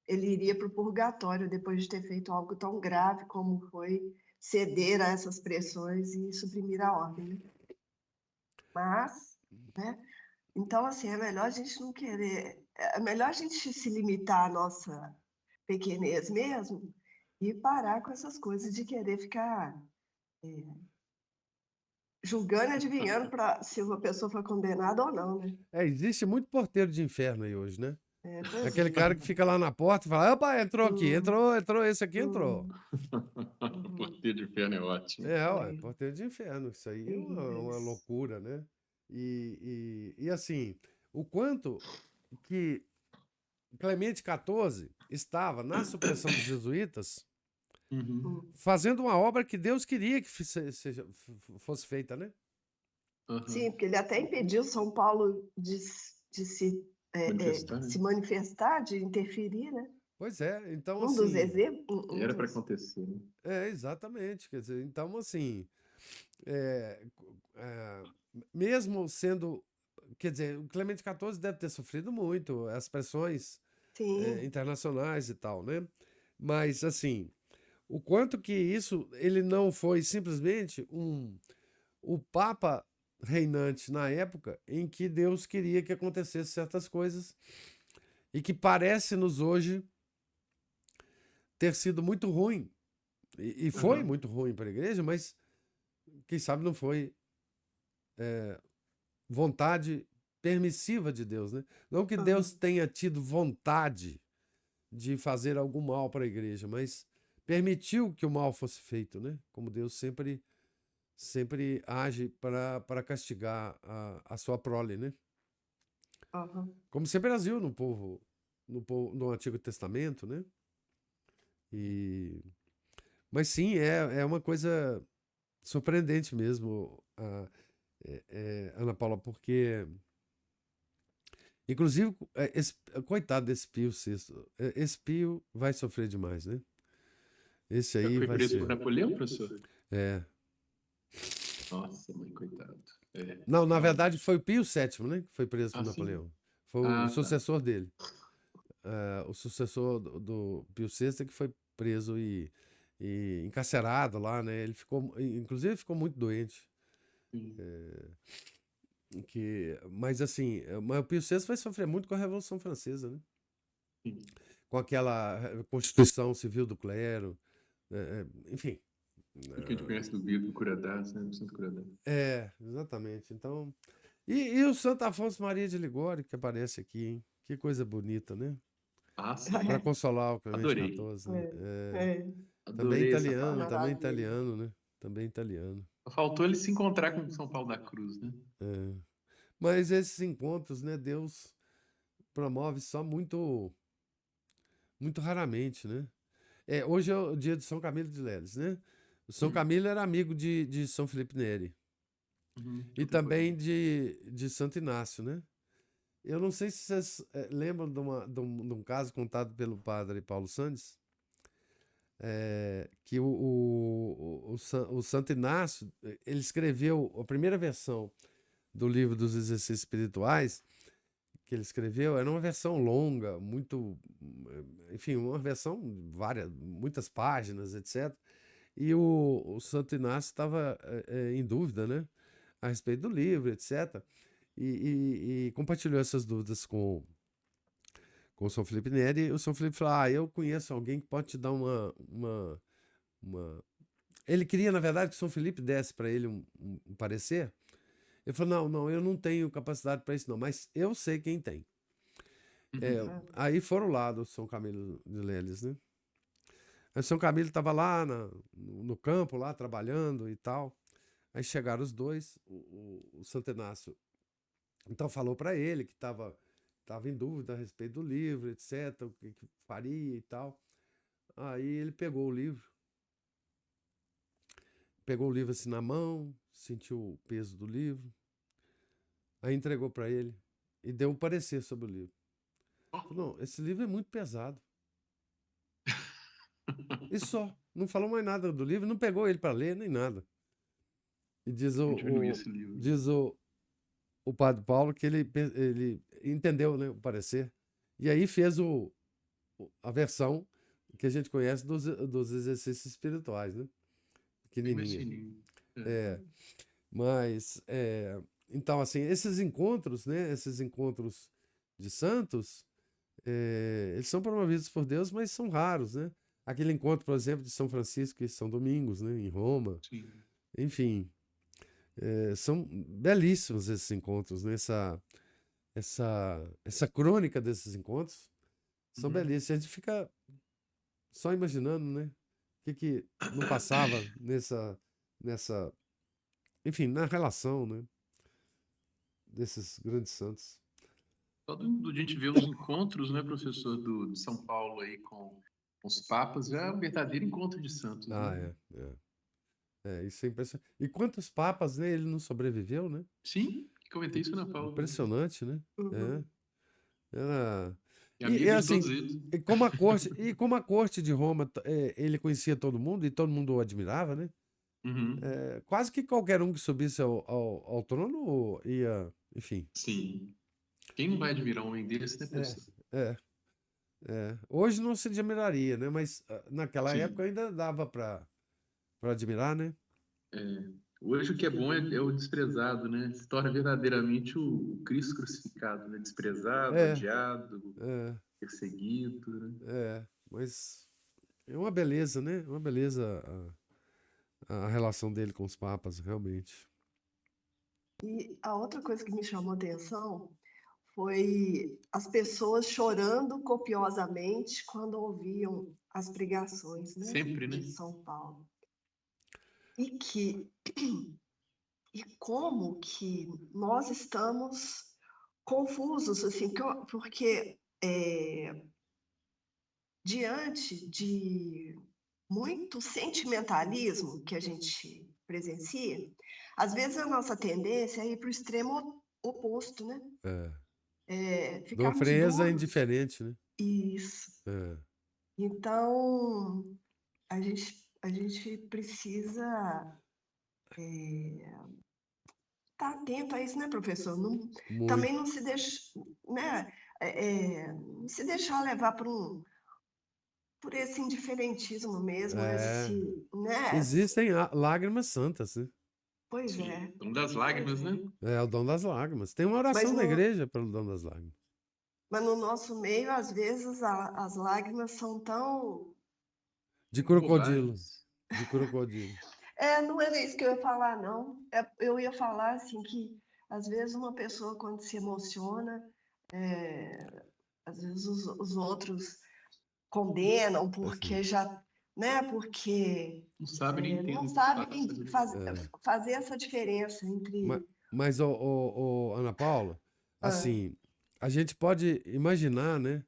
ele iria para o purgatório depois de ter feito algo tão grave como foi ceder a essas pressões e suprimir a ordem, né? Mas, né? Então, assim, é melhor a gente não querer, é melhor a gente se limitar à nossa pequenez mesmo e parar com essas coisas de querer ficar julgando e adivinhando para se uma pessoa foi condenada ou não, né? Existe muito porteiro de inferno aí hoje, né? Pois Aquele é. cara que fica lá na porta e fala: opa, entrou aqui, entrou, esse aqui entrou. Porteiro de inferno é ótimo. Ué, porteiro de inferno, isso aí é uma loucura, né? E assim, o quanto que Clemente XIV estava na supressão dos jesuítas fazendo uma obra que Deus queria que fosse feita, né? Sim, porque ele até impediu São Paulo de se manifestar, de interferir, né? Pois é, então Um dos assim... exemplos... Era para acontecer, né? Exatamente, quer dizer, então assim, mesmo sendo, quer dizer, o Clemente XIV deve ter sofrido muito as pressões internacionais e tal, né? Mas assim, o quanto que isso, ele não foi simplesmente o Papa reinante na época em que Deus queria que acontecesse certas coisas e que parece-nos hoje ter sido muito ruim E foi muito ruim para a igreja, mas quem sabe não foi vontade permissiva de Deus, né? Não que Deus tenha tido vontade de fazer algum mal para a igreja, mas permitiu que o mal fosse feito, né? Como Deus sempre age para castigar a sua prole, né? Como sempre agiu no Antigo Testamento, né? Mas sim, é uma coisa surpreendente mesmo, Ana Paula, porque inclusive coitado desse Pio VI, esse Pio vai sofrer demais, né? Esse aí Foi vai preso ser. por Napoleão, professor? Nossa, mãe, coitado. Não, na verdade foi o Pio VII, né? Que foi preso por sim? Napoleão. Foi o sucessor dele. O sucessor do Pio VI que foi preso e encarcerado lá, né? Ele inclusive ficou muito doente. Mas assim, mas o Pio VI vai sofrer muito com a Revolução Francesa, né? Com aquela Constituição Civil do Clero, enfim. O que a gente conhece do Bispo Curadás, né? Do Santo Curadás. Exatamente. Então, e o Santo Afonso Maria de Ligório, que aparece aqui, hein? Que coisa bonita, né? Sim. Para consolar o Clemente Adorei. XIV, né? Adorei essa Também italiano, né? Também italiano. Faltou ele se encontrar com São Paulo da Cruz, né? Mas esses encontros, né? Deus promove só muito raramente, né? Hoje é o dia de São Camilo de Leles, né? O São Camilo era amigo de São Felipe Neri. E também de Santo Inácio, né? Eu não sei se vocês lembram de um caso contado pelo padre Paulo Sandes, que o Santo Inácio, ele escreveu a primeira versão do livro dos exercícios espirituais, que ele escreveu, era uma versão longa, enfim, uma versão muitas páginas, etc. E o Santo Inácio estava em dúvida, né, a respeito do livro, etc. E compartilhou essas dúvidas com o São Felipe Neri. E o São Felipe falou: eu conheço alguém que pode te dar uma... Ele queria, na verdade, que o São Felipe desse para ele um parecer. Ele falou: não, eu não tenho capacidade para isso não, mas eu sei quem tem. Aí foram lá do São Camilo de Leles, né? Aí o São Camilo estava lá no campo, lá trabalhando e tal. Aí chegaram os dois, o Santo Inácio então falou para ele que estava em dúvida a respeito do livro, etc, o que faria e tal. Aí ele pegou o livro assim na mão, sentiu o peso do livro, aí entregou para ele e deu um parecer sobre o livro. Falou: não, esse livro é muito pesado. E só, não falou mais nada do livro, não pegou ele para ler nem nada. E diz o padre Paulo que ele entendeu, né, o parecer, e aí fez a versão que a gente conhece dos exercícios espirituais, né? Pequenininha. Mas, então, assim, esses encontros, né? Esses encontros de santos, eles são promovidos por Deus, mas são raros, né? Aquele encontro, por exemplo, de São Francisco e São Domingos, né? Em Roma. Sim. Enfim, são belíssimos esses encontros, né? Essa crônica desses encontros são belíssimos. A gente fica só imaginando, né? O que não passava nessa, enfim, na relação, né? Desses grandes santos. Só a gente vê os encontros, né, professor, de São Paulo aí com os papas, já é um verdadeiro encontro de santos. Né? Isso é impressionante. E quantos papas, né? Ele não sobreviveu, né? Sim, comentei isso na Paulo. Impressionante, né? Era... E assim, como a corte de Roma, ele conhecia todo mundo e todo mundo o admirava, né? Quase que qualquer um que subisse ao trono ia, enfim. Sim. Quem não vai admirar um homem desse, né, professor? Hoje não se admiraria, né? Mas naquela época ainda dava para admirar, né? Hoje o que é bom é o desprezado, né? Se torna verdadeiramente o Cristo crucificado, né? Desprezado, odiado, perseguido, né? Mas É uma beleza, né? É uma beleza a relação dele com os papas, realmente. E a outra coisa que me chamou atenção foi as pessoas chorando copiosamente quando ouviam as pregações, né, Sempre, né? de São Paulo. E que e como que nós estamos confusos, assim, porque diante de muito sentimentalismo que a gente presencia, às vezes a nossa tendência é ir para o extremo oposto, né? É. De uma Ficarmos frieza duros. indiferente, né? Isso. É. Então, a gente precisa estar atento a isso, né, professor? Também Muito. não se deixa, né, não se deixar levar por esse indiferentismo mesmo, É. né? Existem lágrimas santas, né? Pois Sim, é. dom das lágrimas, né? É o dom das lágrimas. Tem uma Mas oração da igreja pelo dom das lágrimas. no nosso meio, às vezes, as lágrimas são tão... De crocodilo. Covardes. De crocodilo. Não era isso que eu ia falar, não. Eu ia falar, assim, que às vezes uma pessoa, quando se emociona, às vezes os outros condenam porque Assim. já, né? Porque Não sabe nem entende não o que sabem passa. fazer essa diferença Ma- entre... Mas, Ana Paula, Ah, assim, a gente pode imaginar, né,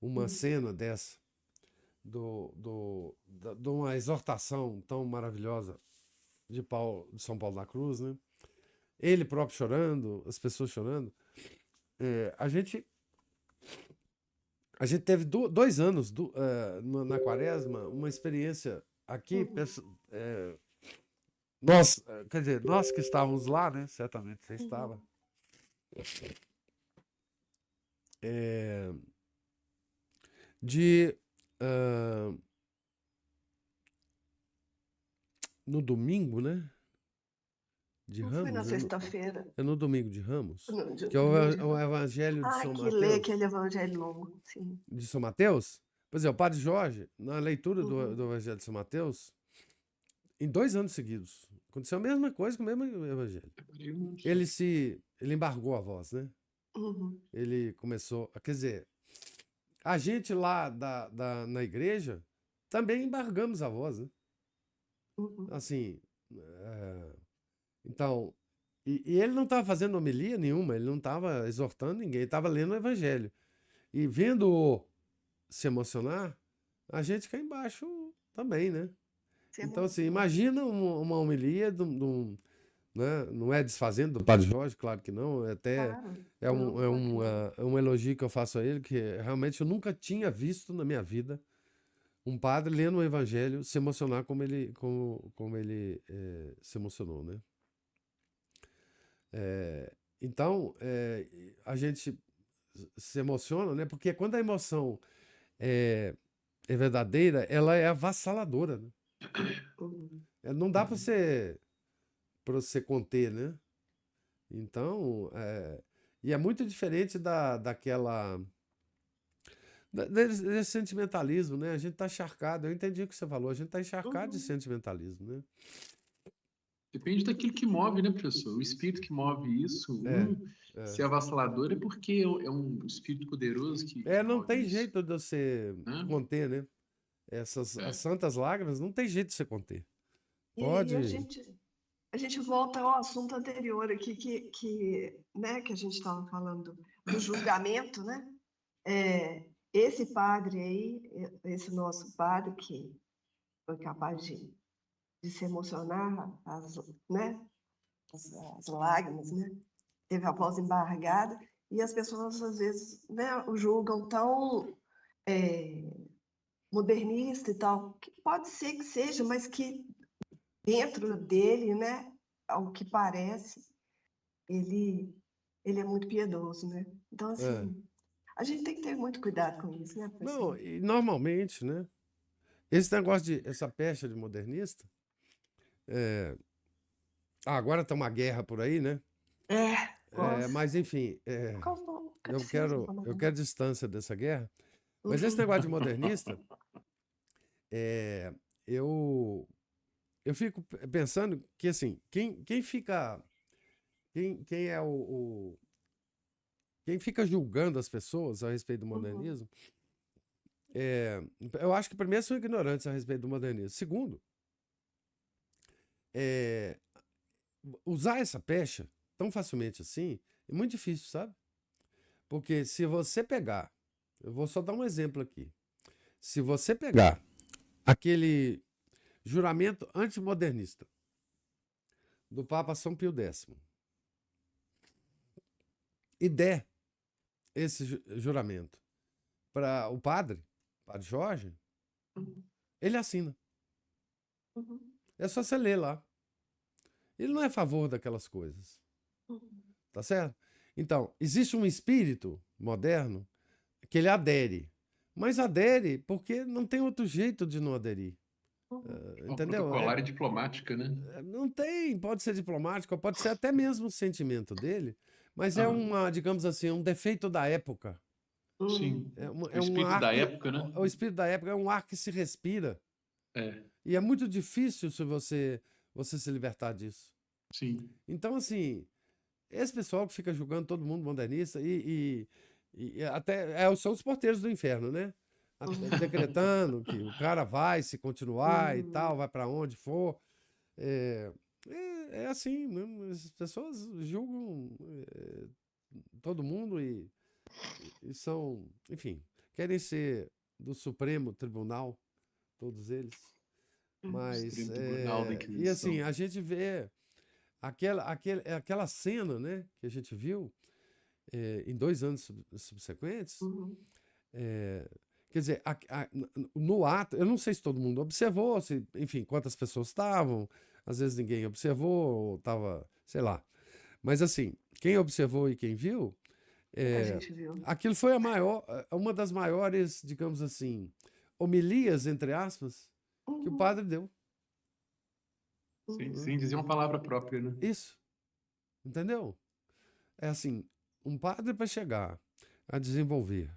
uma hum, cena dessa, de uma exortação tão maravilhosa de São Paulo da Cruz, né? Ele próprio chorando, as pessoas chorando. A gente teve 2 anos na Quaresma, uma experiência aqui. uhum, Nós, quer dizer, nós que estávamos lá, né? Certamente você estava. uhum, De ah, no domingo, né? De não foi na Ramos, sexta-feira, é no domingo de Ramos, no que é domingo de o Ramos. Evangelho de São Que lê Mateus. aquele evangelho longo, sim. De São Mateus, pois é, o Padre Jorge, na leitura do Uhum, Evangelho de São Mateus, em 2 anos seguidos, aconteceu a mesma coisa com o mesmo Evangelho. Ele embargou a voz, né? uhum, Ele começou, quer dizer, a gente lá na igreja também embargamos a voz, né? uhum. Assim, então, e ele não estava fazendo homilia nenhuma, ele não estava exortando ninguém, ele estava lendo o Evangelho. E vendo-o se emocionar, a gente cá embaixo também, né? Se Então, assim, emociona. imagina uma homilia né? Não é desfazendo do Padre Jorge, claro que não, Claro. é Não, claro que não. um elogio que eu faço a ele, que realmente eu nunca tinha visto na minha vida um padre lendo o Evangelho se emocionar como ele se emocionou, né? Então, a gente se emociona, né? Porque quando a emoção é verdadeira, ela é avassaladora, né? Uhum. Não dá para você conter, né? Então, e é muito diferente desse sentimentalismo, né? A gente tá encharcado, eu entendi o que você falou, a gente tá encharcado de Uhum. sentimentalismo, né? Depende daquilo que move, né, professor? O espírito que move isso, É, é. se é avassalador, é porque é um espírito poderoso que Não move tem isso, jeito de você né? conter, né? As É. santas lágrimas não tem jeito de você conter. E Pode. a gente volta ao assunto anterior aqui, né, que a gente estava falando do julgamento, né? Esse padre aí, esse nosso padre que foi capaz de se emocionar, né, as lágrimas, né? Teve a voz embargada, e as pessoas às vezes, né, o julgam tão modernista e tal, que pode ser que seja, mas que dentro dele, né, ao que parece, ele, ele é muito piedoso, né? Então, É. assim, a gente tem que ter muito cuidado com isso, né, Não, professor? e normalmente, né? Esse negócio essa pecha de modernista, agora tá uma guerra por aí, né? Gosto. Mas enfim, eu Catecismo, quero, pelo eu menos. quero distância dessa guerra. Mas esse Uhum, negócio de modernista É, eu fico pensando que, assim, quem fica. Quem é quem fica julgando as pessoas a respeito do Uhum. modernismo, eu acho que primeiro são ignorantes a respeito do modernismo. Segundo, é, usar essa pecha tão facilmente assim é muito difícil, sabe? Porque se você pegar, eu vou só dar um exemplo aqui. Se você pegar aquele juramento antimodernista do Papa São Pio X e der esse juramento para o padre Jorge, Uhum. ele assina. Uhum. É só você ler lá. Ele não é a favor daquelas coisas, Uhum. tá certo? Então, existe um espírito moderno que ele adere, mas adere porque não tem outro jeito de não aderir, Uhum. Uma entendeu? protocolar e diplomática, né? Não tem, pode ser diplomático, pode ser até mesmo o sentimento dele, mas é Ah, uma, digamos assim, um defeito da época. Uhum. sim. O É um espírito ar da que, época, né? o espírito da época é um ar que se respira. É, E é muito difícil se você se libertar disso. sim. Então, assim, esse pessoal que fica julgando todo mundo modernista e até são os porteiros do inferno, né? Decretando que o cara vai se continuar e tal, Uhum. vai para onde for. É, é assim mesmo. As pessoas julgam todo mundo e são, enfim, querem ser do Supremo Tribunal, todos eles. Mas, Supremo Tribunal da e assim, Inquisição. a gente vê aquela cena, né, que a gente viu em 2 anos subsequentes, Uhum. quer dizer, no ato, eu não sei se todo mundo observou, se, enfim, quantas pessoas estavam, às vezes ninguém observou, ou estava, sei lá. Mas assim, quem observou e quem viu, A é, gente viu. aquilo foi uma das maiores, digamos assim, homilias, entre aspas, que o Uhum. padre deu. Né? Sem dizer uma palavra própria, né? Isso, entendeu? É assim, um padre para chegar a desenvolver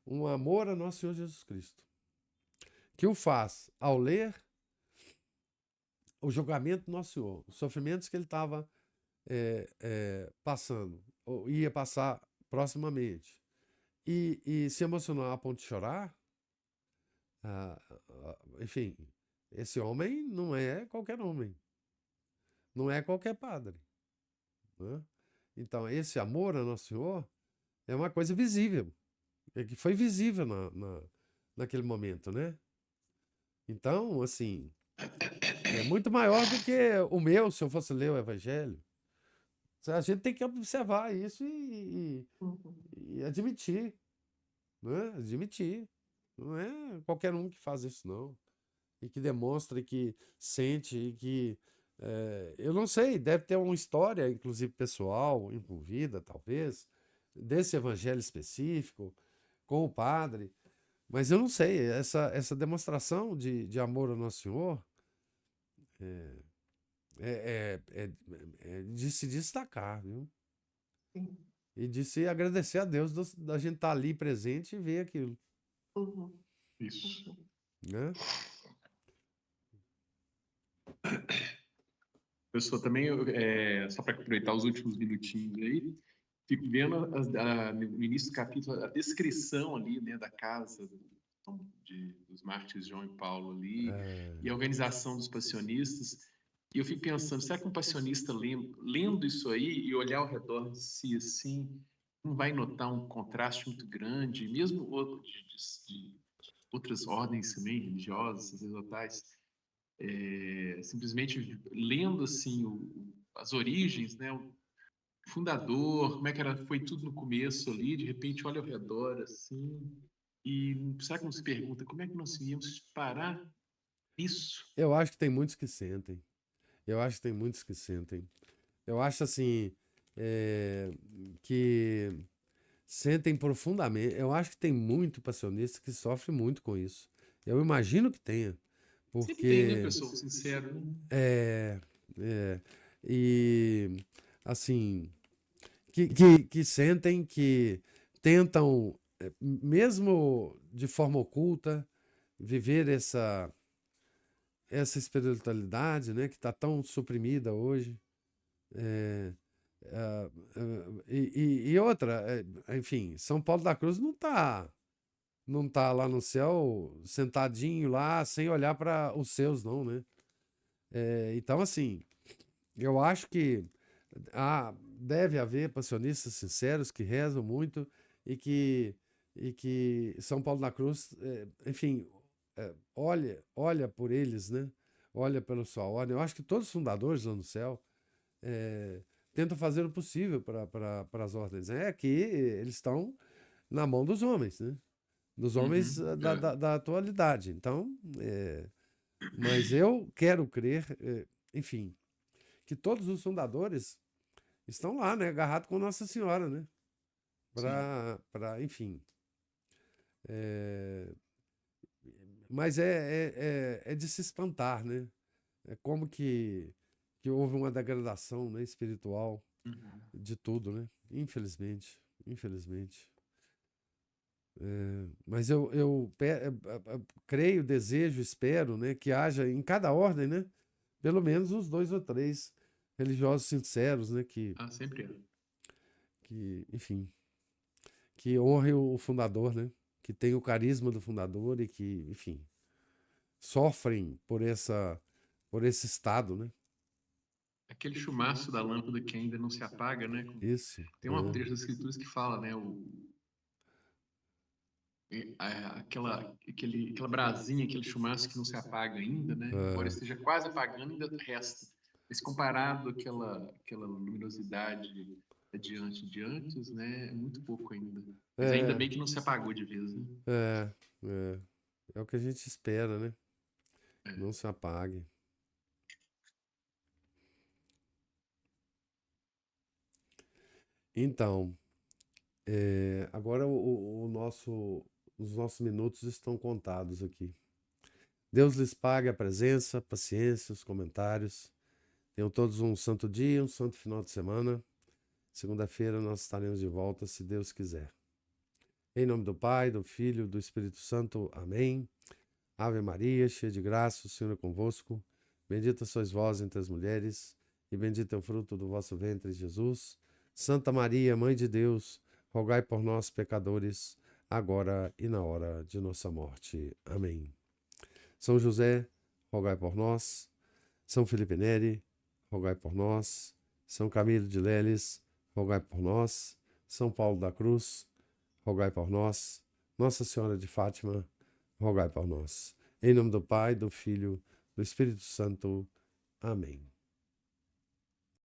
um amor a nosso Senhor Jesus Cristo, que o faz ao ler o julgamento do nosso Senhor, os sofrimentos que ele estava passando, ou ia passar proximamente, e se emocionar a ponto de chorar, enfim, esse homem não é qualquer homem, não é qualquer padre. Né? Então, esse amor a Nosso Senhor é uma coisa visível, que foi visível naquele momento, né? Então, assim, é muito maior do que o meu, se eu fosse ler o Evangelho. A gente tem que observar isso Uhum. e admitir, né? Admitir. Não é qualquer um que faz isso, não. E que demonstra, e que sente, e que. Eu não sei, deve ter uma história, inclusive pessoal, envolvida, talvez, desse evangelho específico, com o padre. Mas eu não sei, essa demonstração de amor ao Nosso Senhor é de se destacar, viu? Sim. E de se agradecer a Deus da gente estar ali presente e ver aquilo, Uhum. Isso. Uhum. né? Pessoal, também, só para aproveitar os últimos minutinhos aí, fico vendo no início do capítulo a descrição ali, né, da casa dos mártires João e Paulo ali, e a organização dos passionistas. E eu fico pensando, será que um passionista lendo isso aí e olhar ao redor de si assim, não vai notar um contraste muito grande, mesmo de outras ordens também, religiosas, sacerdotais, simplesmente lendo assim as origens, né, o fundador, como é que era, foi tudo no começo ali, de repente olha ao redor assim, e será que não se pergunta como é que nós íamos parar isso? Eu acho que tem muitos que sentem. Eu acho que tem muitos que sentem. Eu acho assim que sentem profundamente. Eu acho que tem muito passionista que sofre muito com isso. Eu imagino que tenha, Sempre tem, né, porque pessoal, sincero, né? é, é, e assim que sentem que tentam mesmo de forma oculta viver essa espiritualidade, né, que está tão suprimida hoje. E outra, enfim, São Paulo da Cruz não tá lá no céu sentadinho lá sem olhar para os seus, não, né? Então, assim, eu acho que deve haver passionistas sinceros que rezam muito e que São Paulo da Cruz, enfim, olha por eles, né? Olha pela sua ordem. Eu acho que todos os fundadores lá no céu tentam fazer o possível para as ordens. É que eles estão na mão dos homens, né? Dos homens da atualidade. Então, mas eu quero crer, enfim, que todos os fundadores estão lá, né? Agarrados com Nossa Senhora, né? Enfim. Mas é de se espantar, né? É como que houve uma degradação, né, espiritual de tudo, né? Infelizmente. Mas eu creio, desejo, espero, né, que haja em cada ordem, né, pelo menos uns 2 ou 3 religiosos sinceros, né, sempre é. enfim, que honre o fundador, né, que tem o carisma do fundador e que, enfim, sofrem por esse estado, né? Aquele chumaço da lâmpada que ainda não se apaga, né? Isso. Tem um trecho das Escrituras que fala, né? Aquela brasinha, aquele chumaço que não se apaga ainda, né? Embora esteja quase apagando, ainda resta. Mas comparado àquela luminosidade de antes, né? É muito pouco ainda. Mas ainda bem que não se apagou de vez, né? É o que a gente espera, né? Não se apague. Então, agora os nossos minutos estão contados aqui. Deus lhes pague a presença, paciência, os comentários. Tenham todos um santo dia, um santo final de semana. Segunda-feira nós estaremos de volta, se Deus quiser. Em nome do Pai, do Filho, do Espírito Santo. Amém. Ave Maria, cheia de graça, o Senhor é convosco. Bendita sois vós entre as mulheres, e bendito é o fruto do vosso ventre, Jesus. Santa Maria, Mãe de Deus, rogai por nós, pecadores, agora e na hora de nossa morte. Amém. São José, rogai por nós. São Felipe Neri, rogai por nós. São Camilo de Leles, rogai por nós. São Paulo da Cruz, rogai por nós. Nossa Senhora de Fátima, rogai por nós. Em nome do Pai, do Filho, do Espírito Santo. Amém.